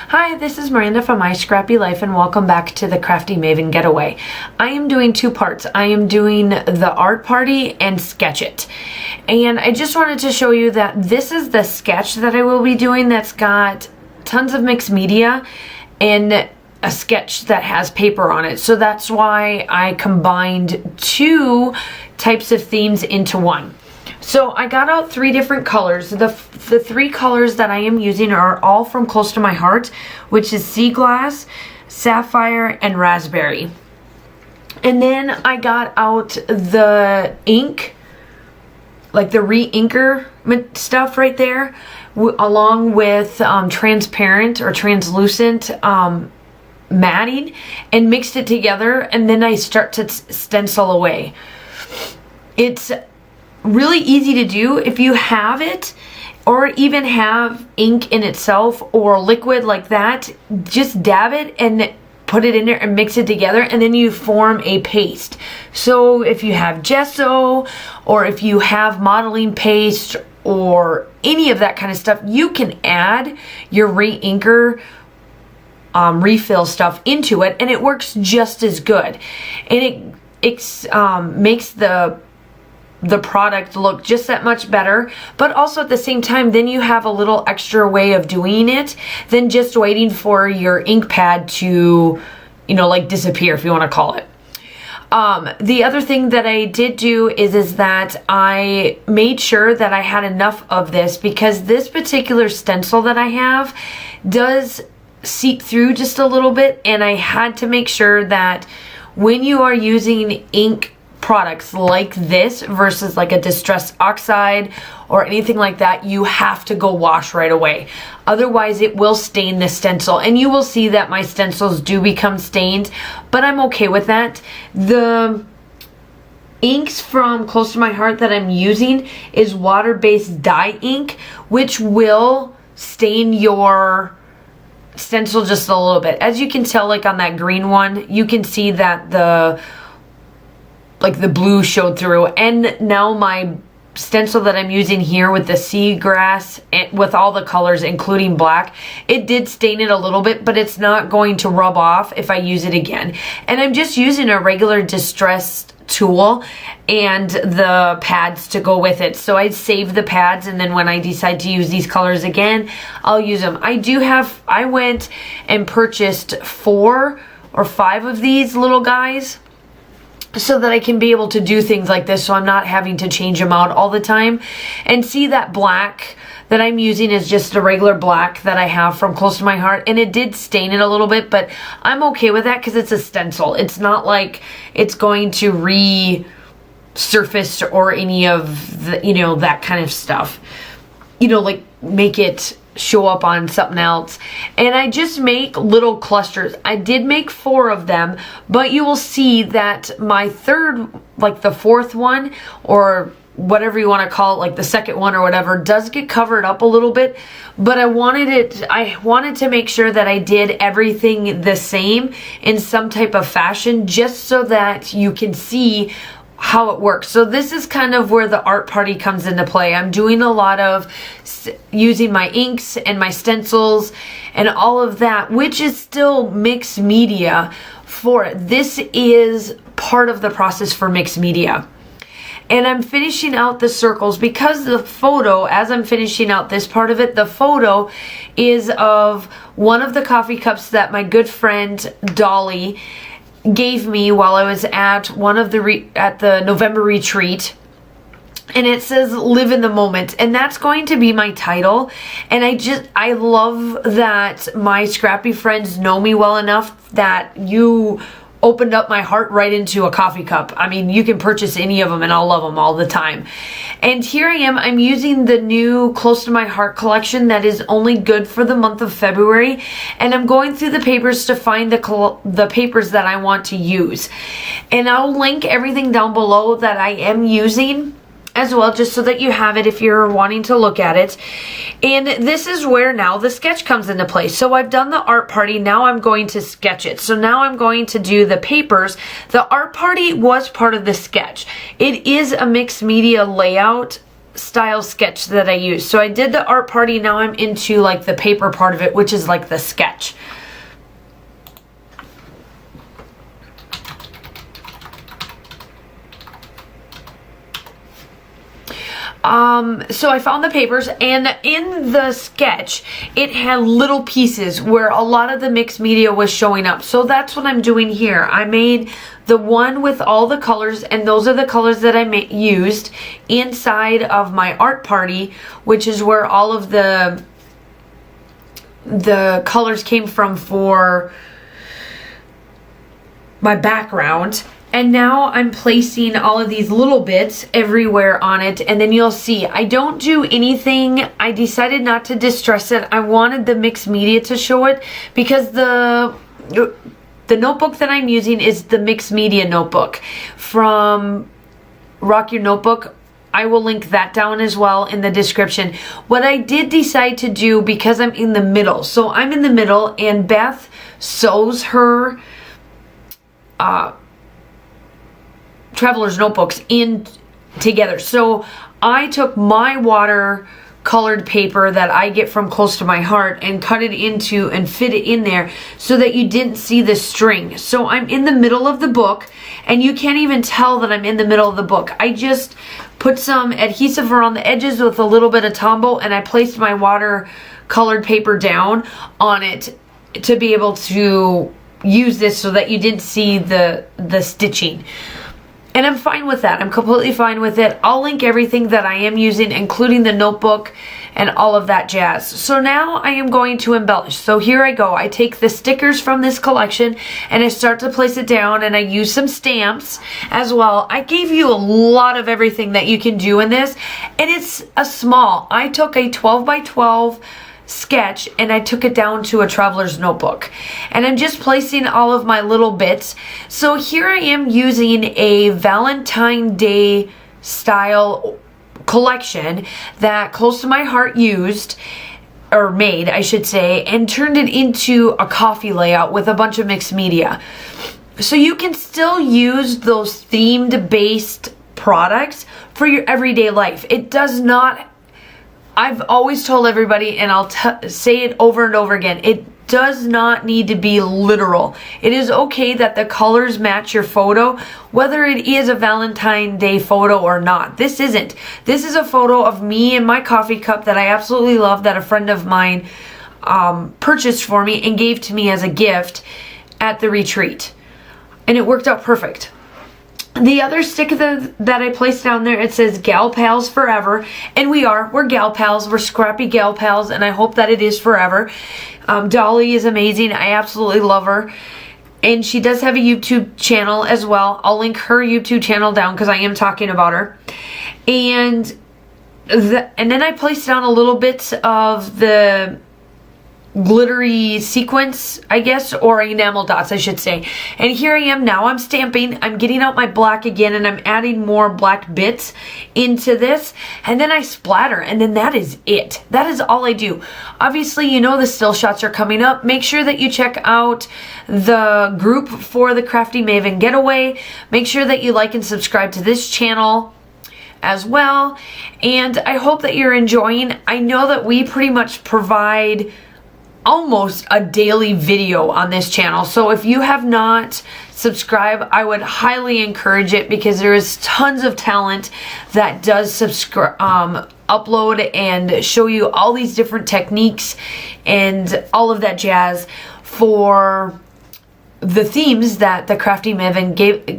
Hi, this is Miranda from My Scrappy Life and welcome back to the Crafty Maven Getaway. I am doing two parts. I am doing the art party and sketch it. And I just wanted to show you that this is the sketch that I will be doing that's got tons of mixed media and a sketch that has paper on it. So that's why I combined two types of themes into one. So I got out three different colors. The three colors that I am using are all from Close to My Heart, which is Sea Glass, Sapphire, and Raspberry. And then I got out the ink, like the re-inker stuff right there, along with transparent or translucent matting, and mixed it together, and then I start to stencil away. It's really easy to do if you have it, or even have ink in itself or liquid like that. Just dab it and put it in there and mix it together, and then you form a paste. So if you have gesso, or if you have modeling paste, or any of that kind of stuff, you can add your re-inker refill stuff into it, and it works just as good. And it makes the product look just that much better, but also at the same time, then you have a little extra way of doing it than just waiting for your ink pad to, like disappear, if you want to call it. The other thing that I did do is that I made sure that I had enough of this, because this particular stencil that I have does seep through just a little bit, and I had to make sure that when you are using ink products like this versus like a distressed oxide or anything like that, you have to go wash right away. Otherwise it will stain the stencil, and you will see that my stencils do become stained, but I'm okay with that. The inks from Close to My Heart that I'm using is water-based dye ink, which will stain your stencil just a little bit. As you can tell, like on that green one, you can see that the blue showed through. And now my stencil that I'm using here with the seagrass and with all the colors including black, it did stain it a little bit, but it's not going to rub off if I use it again. And I'm just using a regular distressed tool and the pads to go with it. So I save the pads, and then when I decide to use these colors again, I'll use them. I went and purchased 4 or 5 of these little guys, so that I can be able to do things like this, so I'm not having to change them out all the time. And see, that black that I'm using is just a regular black that I have from Close to My Heart, and it did stain it a little bit, but I'm okay with that because it's a stencil. It's not like it's going to resurface or any of the, that kind of stuff, like make it show up on something else. And I just make little clusters. I did make 4 of them, but you will see that my third, like the fourth one, or whatever you want to call it, like the second one or whatever, does get covered up a little bit. But I wanted to make sure that I did everything the same in some type of fashion, just so that you can see how it works. So this is kind of where the art party comes into play. I'm doing a lot of using my inks and my stencils and all of that, which is still mixed media for it. This is part of the process for mixed media. And I'm finishing out the circles because the photo, as I'm finishing out this part of it, the photo is of one of the coffee cups that my good friend Dolly gave me while I was at one of the November retreat, and it says "Live in the Moment," and that's going to be my title. And I love that my scrappy friends know me well enough that you opened up my heart right into a coffee cup. I mean, you can purchase any of them and I'll love them all the time. And here I am, I'm using the new Close to My Heart collection that is only good for the month of February, and I'm going through the papers to find the papers that I want to use. And I'll link everything down below that I am using as well, just so that you have it if you're wanting to look at it. And this is where now the sketch comes into play. So I've done the art party, now I'm going to sketch it. So now I'm going to do the papers. The art party was part of the sketch. It is a mixed media layout style sketch that I use. So I did the art party, now I'm into like the paper part of it, which is like the sketch. So I found the papers, and in the sketch it had little pieces where a lot of the mixed media was showing up. So that's what I'm doing here. I made the one with all the colors, and those are the colors that I used inside of my art party, which is where all of the colors came from for my background. And now I'm placing all of these little bits everywhere on it, and then you'll see I don't do anything. I decided not to distress it. I wanted the mixed media to show it because the notebook that I'm using is the mixed media notebook from Rock Your Notebook. I will link that down as well in the description. What I did decide to do, because I'm in the middle, so I'm in the middle and Beth sews her traveler's notebooks in together. So I took my water colored paper that I get from Close to My Heart and cut it into and fit it in there so that you didn't see the string. So I'm in the middle of the book, and you can't even tell that I'm in the middle of the book. I just put some adhesive around the edges with a little bit of Tombow, and I placed my water colored paper down on it to be able to use this so that you didn't see the stitching. And I'm fine with that. I'm completely fine with it. I'll link everything that I am using, including the notebook and all of that jazz. So now I am going to embellish. So here I go. I take the stickers from this collection and I start to place it down, and I use some stamps as well. I gave you a lot of everything that you can do in this, and it's a small. I took a 12 by 12 sketch and I took it down to a traveler's notebook, and I'm just placing all of my little bits. So here I am using a Valentine's Day style collection that Close to My Heart used, or made I should say, and turned it into a coffee layout with a bunch of mixed media. So you can still use those themed based products for your everyday life. It does not, I've always told everybody, and I'll say it over and over again, it does not need to be literal. It is okay that the colors match your photo, whether it is a Valentine's Day photo or not. This isn't. This is a photo of me and my coffee cup that I absolutely love, that a friend of mine purchased for me and gave to me as a gift at the retreat. And it worked out perfect. The other stick that I placed down there, it says Gal Pals Forever, and we're gal pals, we're scrappy gal pals, and I hope that it is forever. Dolly is amazing. I absolutely love her, and she does have a YouTube channel as well. I'll link her YouTube channel down because I am talking about her. And then I placed down a little bit of the glittery sequence, I guess, or enamel dots I should say. And here I am now. I'm stamping. I'm getting out my black again, and I'm adding more black bits into this, and then I splatter, and then that is it. That is all I do. Obviously, you know the still shots are coming up. Make sure that you check out the group for the Crafty Maven Getaway. Make sure that you like and subscribe to this channel as well, and I hope that you're enjoying. I know that we pretty much provide almost a daily video on this channel, so if you have not subscribed, I would highly encourage it, because there is tons of talent that does upload and show you all these different techniques and all of that jazz for the themes that the Crafty Maven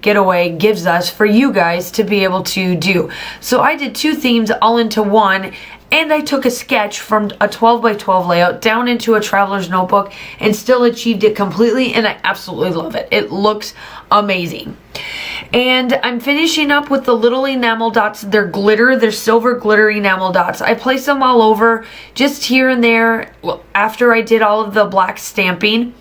Getaway gives us for you guys to be able to do. So I did 2 themes all into one, and I took a sketch from a 12 by 12 layout down into a traveler's notebook and still achieved it completely, and I absolutely love it. It looks amazing. And I'm finishing up with the little enamel dots. They're glitter, they're silver glitter enamel dots. I place them all over, just here and there, after I did all of the black stamping.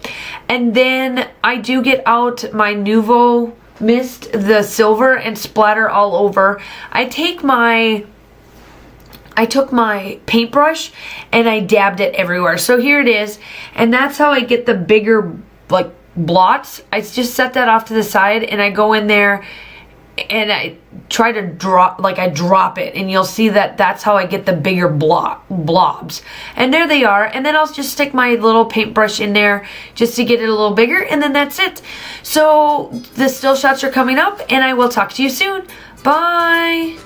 And then I do get out my Nuvo Mist, the silver, and splatter all over. I took my paintbrush and I dabbed it everywhere. So here it is, and that's how I get the bigger like blots. I just set that off to the side, and I go in there and I try to drop, like I drop it, and you'll see that that's how I get the bigger blobs. And there they are, and then I'll just stick my little paintbrush in there just to get it a little bigger, and then that's it. So the still shots are coming up, and I will talk to you soon. Bye!